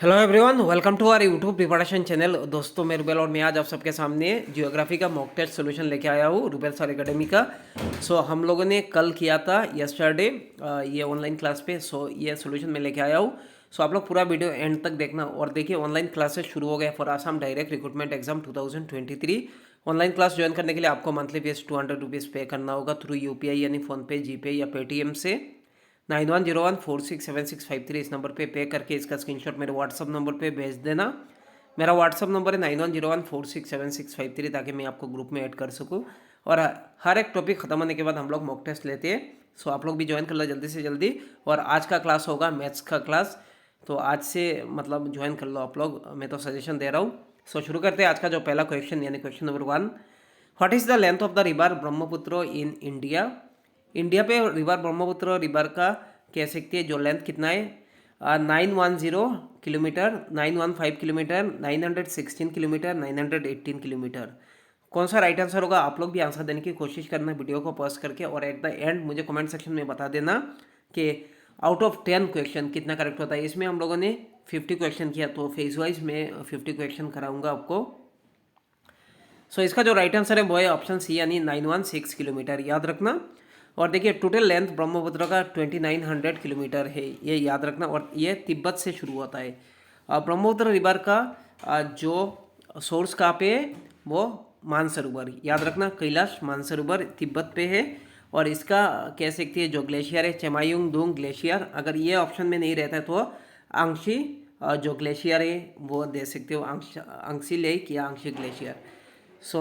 Hello everyone, welcome to our YouTube preparation channel. दोस्तों, मैं रुबेल और मैं आज आप सबके सामने जियोग्राफी का मॉक टेस्ट सोल्यूशन लेके आया हूँ रुबेल सर एकेडमी का। हम लोगों ने कल किया था यस्टरडे ये ऑनलाइन क्लास पे। ये सोल्यूशन मैं लेके आया हूँ। आप लोग पूरा वीडियो एंड तक देखना। और देखिए, ऑनलाइन क्लासेस शुरू हो गए for Assam direct recruitment exam 2023। Online class join करने के लिए आपको मंथली फीस 200 रुपीज़ पे करना होगा थ्रू यूपीआई यानी फ़ोनपे, जीपे या पेटीएम से। 9101467653 इस नंबर पे करके इसका स्क्रीनशॉट मेरे व्हाट्सअप नंबर पे भेज देना। मेरा व्हाट्सअप नंबर है 9101467653, ताकि मैं आपको ग्रुप में ऐड कर सकूं। और हर एक टॉपिक ख़त्म होने के बाद हम लोग मॉक टेस्ट लेते हैं। आप लोग भी ज्वाइन कर लो जल्दी से जल्दी। और आज का क्लास होगा मैथ्स का क्लास, तो आज से मतलब ज्वाइन कर लो आप लोग, मैं तो सजेशन दे रहा हूँ। शुरू करते हैं आज का जो पहला क्वेश्चन, यानी question number 1। What is the length of the river Brahmaputra in India? India पे रिवर ब्रह्मपुत्र रिवर का कह सकते हैं जो लेंथ कितना है, 910 किलोमीटर, 915 किलोमीटर, 916 किलोमीटर, 918 किलोमीटर। कौन सा राइट आंसर होगा? आप लोग भी आंसर देने की कोशिश करना वीडियो को पॉज करके, और एट द एंड मुझे कमेंट सेक्शन में बता देना कि आउट ऑफ 10 क्वेश्चन कितना करेक्ट होता है। इसमें हम लोगों ने 50 क्वेश्चन किया, तो फेज वाइज में 50 क्वेश्चन कराऊंगा आपको। इसका जो राइट आंसर है वो है ऑप्शन सी, यानी 916 किलोमीटर, याद रखना। और देखिए, टोटल लेंथ ब्रह्मपुत्र का 2900 किलोमीटर है, ये याद रखना। और ये तिब्बत से शुरू होता है। ब्रह्मपुत्र रिवर का जो सोर्स कहाँ पे है, वो मानसरोवर, याद रखना। कैलाश मानसरोवर तिब्बत पे है। और इसका कह सकते हैं जो ग्लेशियर है, चेमायुंग दुंग ग्लेशियर। अगर ये ऑप्शन में नहीं रहता है तो आंशी जो ग्लेशियर है वो दे सकते हो, आंशी लेक या आंशी ग्लेशियर।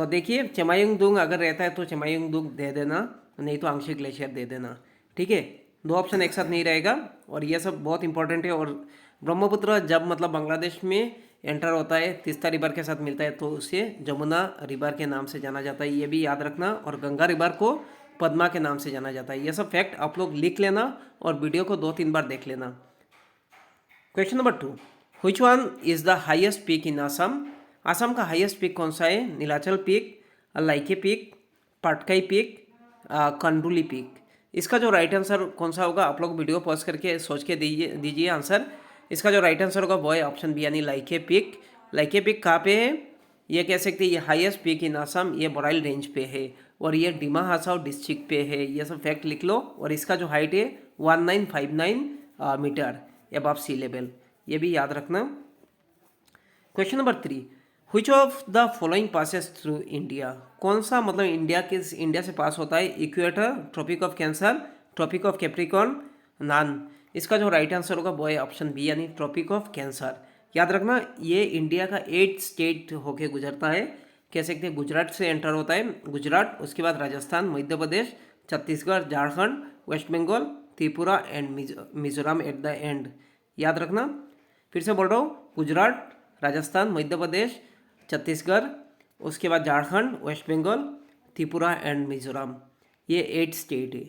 देखिए, चेमायुंग दुंग अगर रहता है तो चेमायुंग दुंग दे देना, नहीं तो आंशिक ग्लेशियर दे देना। ठीक है, दो ऑप्शन एक साथ नहीं रहेगा। और ये सब बहुत इंपॉर्टेंट है। और ब्रह्मपुत्र जब मतलब बांग्लादेश में एंटर होता है, तीस्ता रिवर के साथ मिलता है, तो उसे जमुना रिवर के नाम से जाना जाता है, ये भी याद रखना। और गंगा रिवर को पद्मा के नाम से जाना जाता है। ये सब फैक्ट आप लोग लिख लेना और वीडियो को 2-3 बार देख लेना। Question number 2। Which one is the highest peak in Assam? Assam का हाईएस्ट पीक कौन सा है? Nilachal peak, Laike peak, Patkai peak, Kanduli peak. इसका जो राइट आंसर कौन सा होगा? आप लोग वीडियो पॉज करके सोच के दीजिए आंसर। इसका जो राइट आंसर होगा वो है ऑप्शन बी, यानी लाइके पीक। लाइके पीक कहाँ पे है? ये कह सकते हैं ये हाईएस्ट पीक इन असम, ये बोराइल रेंज पे है। और ये डिमा हासाओ डिस्ट्रिक्ट पे है। ये सब फैक्ट लिख लो। और इसका जो हाइट है 1959 मीटर अबव सी लेवल, ये भी याद रखना। Question number 3। Which of the following passes through India? कौन सा मतलब इंडिया से पास होता है? Equator, tropic of cancer, tropic of capricorn, none. इसका जो राइट आंसर होगा वो है ऑप्शन बी, यानी ट्रॉपिक ऑफ कैंसर। याद रखना, ये इंडिया का 8 स्टेट होके गुजरता है। कह सकते हैं गुजरात से एंटर होता है, गुजरात, उसके बाद Rajasthan, Madhya Pradesh, Chhattisgarh, Jharkhand, waste Bengal, Tripura and Mizoram at the end. याद रखना, फिर से बोल रहा हूँ, गुजरात, राजस्थान, मध्य प्रदेश, छत्तीसगढ़, उसके बाद झारखंड, वेस्ट बंगाल, त्रिपुरा एंड मिजोरम, ये 8 स्टेट है।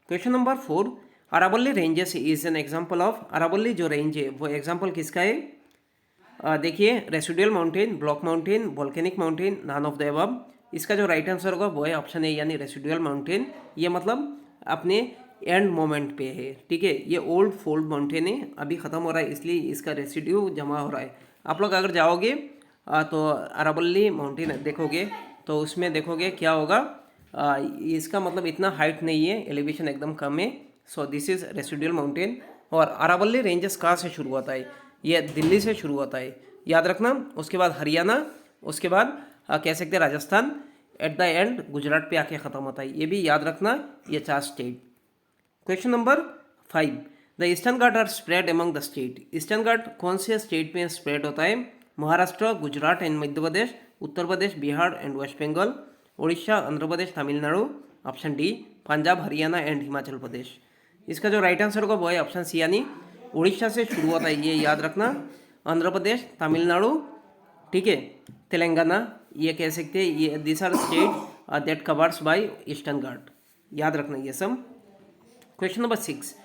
Question number 4। Aravalli ranges is an example of? Aravalli जो रेंज है वो एग्जाम्पल किसका है? देखिए, residual mountain, block mountain, volcanic mountain, none of the above. इसका जो राइट आंसर होगा वो है ऑप्शन ए, यानी रेसिडुअल माउंटेन। ये मतलब अपने एंड मोमेंट पे है। ठीक है, ये ओल्ड फोल्ड माउंटेन है, अभी ख़त्म हो रहा है, इसलिए इसका रेसिड्यू जमा हो रहा है। आप लोग अगर जाओगे तो अरावली माउंटेन देखोगे, तो उसमें देखोगे क्या होगा, इसका मतलब इतना हाइट नहीं है, एलिवेशन एकदम कम है। This is residual mountain. और अरावली रेंजेस कहाँ से शुरू होता है? ये दिल्ली से शुरू होता है, याद रखना। उसके बाद हरियाणा, उसके बाद कह सकते हैं Rajasthan, eight the and Gujarat पे आके ख़त्म होता है, ये भी याद रखना, ये 4 state. Question number 5। The eastern ghat are spread among the state? Eastern ghat कौन से स्टेट में स्प्रेड होता है? Maharashtra, Gujarat and Madhya Pradesh, Uttar Pradesh, Bihar and West Bengal, Orissa, Andhra Pradesh, Tamil Nadu, option D, Punjab, Haryana and Himachal Pradesh. इसका जो राइट आंसर होगा वो है ऑप्शन सी, यानी उड़ीसा से शुरू होता है, ये याद रखना। आंध्र प्रदेश, तमिलनाडु, ठीक है, तेलंगाना, ये कह सकते हैं, ये this are state that covers by eastern ghat, याद रखना ये सब। Question number 6।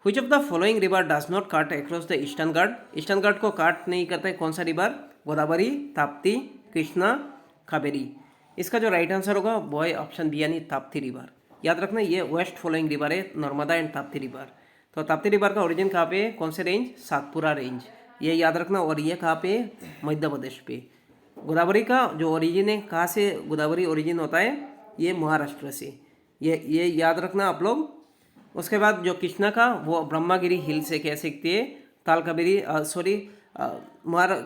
Which of the following river does not cut across the eastern ghat? Eastern ghat को काट नहीं करता है कौन सा रिवर? गोदावरी, ताप्ती, कृष्णा, कावेरी। इसका जो राइट आंसर होगा वो है ऑप्शन बी, यानी ताप्ती रिवर। याद रखना, ये वेस्ट फॉलोइंग रिवर है, नर्मदा एंड ताप्ती रिवर। तो ताप्ती रिवर का ओरिजिन कहाँ पे है? कौन से रेंज? सातपुरा रेंज। ये याद रखना। और ये कहाँ पे, मध्य प्रदेश पे। गोदावरी का जो ओरिजिन है, कहाँ से गोदावरी ओरिजिन होता है, ये महाराष्ट्र से। ये याद रखना आप लोग। उसके बाद जो कृष्णा का, वो ब्रह्मागिरी हिल से कह सकते हैं। तालकावेरी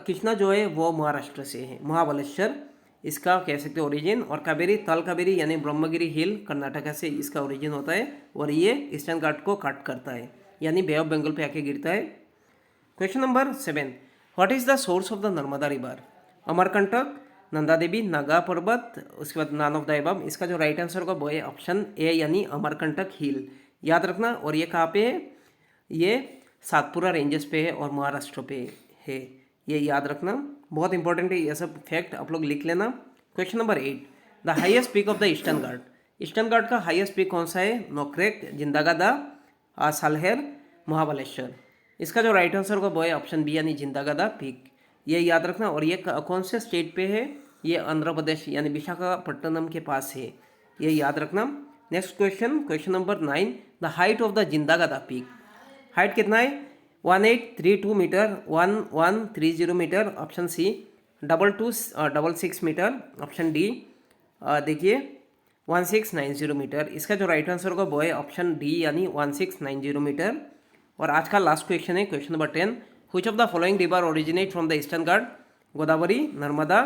कृष्णा जो है वो महाराष्ट्र से है, महाबलेश्वर इसका कह सकते हैं ओरिजिन। और कावेरी, तालकावेरी यानी ब्रह्मगिरी हिल कर्नाटका से इसका ओरिजिन होता है। और ये ईस्टर्न घाट को कट करता है, यानी बे ऑफ बंगाल पे आके गिरता है। Question number 7, what is the source of the Narmada river? Amarkantak, Nanda Devi, Naga Parvat, उसके बाद नन ऑफ द एबव। इसका जो राइट आंसर होगा वो है ऑप्शन ए, यानी अमरकंटक हिल, याद रखना। और ये कहाँ पे है, ये सातपुरा रेंजेस पे है और महाराष्ट्र पे है, ये याद रखना। बहुत इंपॉर्टेंट है ये सब फैक्ट, आप लोग लिख लेना। Question number 8, the highest peak of the eastern ghat? Eastern ghat का हाईएस्ट पीक कौन सा है? नोक्रेक, जिंदागदा, सालहेर, महाबलेश्वर। इसका जो राइट आंसर होगा वो है ऑप्शन बी, यानी जिंदागदा पीक, ये याद रखना। और ये कौन से स्टेट पे है? ये आंध्र प्रदेश यानी विशाखापट्टनम के पास है, ये याद रखना। Next question, question number 9, the height of the Jindhagada peak? Height कितना है? 1832 meter, 1130 meter, option C. 2266 meter, option D. देखिए 1690 मीटर। इसका जो राइट आंसर होगा वो है ऑप्शन डी, यानी 1690 मीटर। और आज का लास्ट क्वेश्चन है question number 10, which of the following river originate from the eastern ghat? Godavari, Narmada,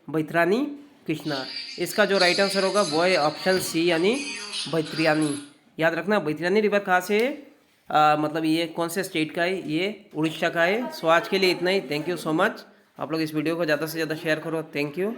Baitarani, Krishna. इसका जो राइट आंसर होगा वो है ऑप्शन सी, यानी बैतरानी, याद रखना। बैतरानी रिवर कहाँ से है? मतलब ये कौन से स्टेट का है? ये उड़ीसा का है। सो आज के लिए इतना ही। Thank you so much. आप लोग इस वीडियो को ज़्यादा से ज़्यादा शेयर करो। Thank you.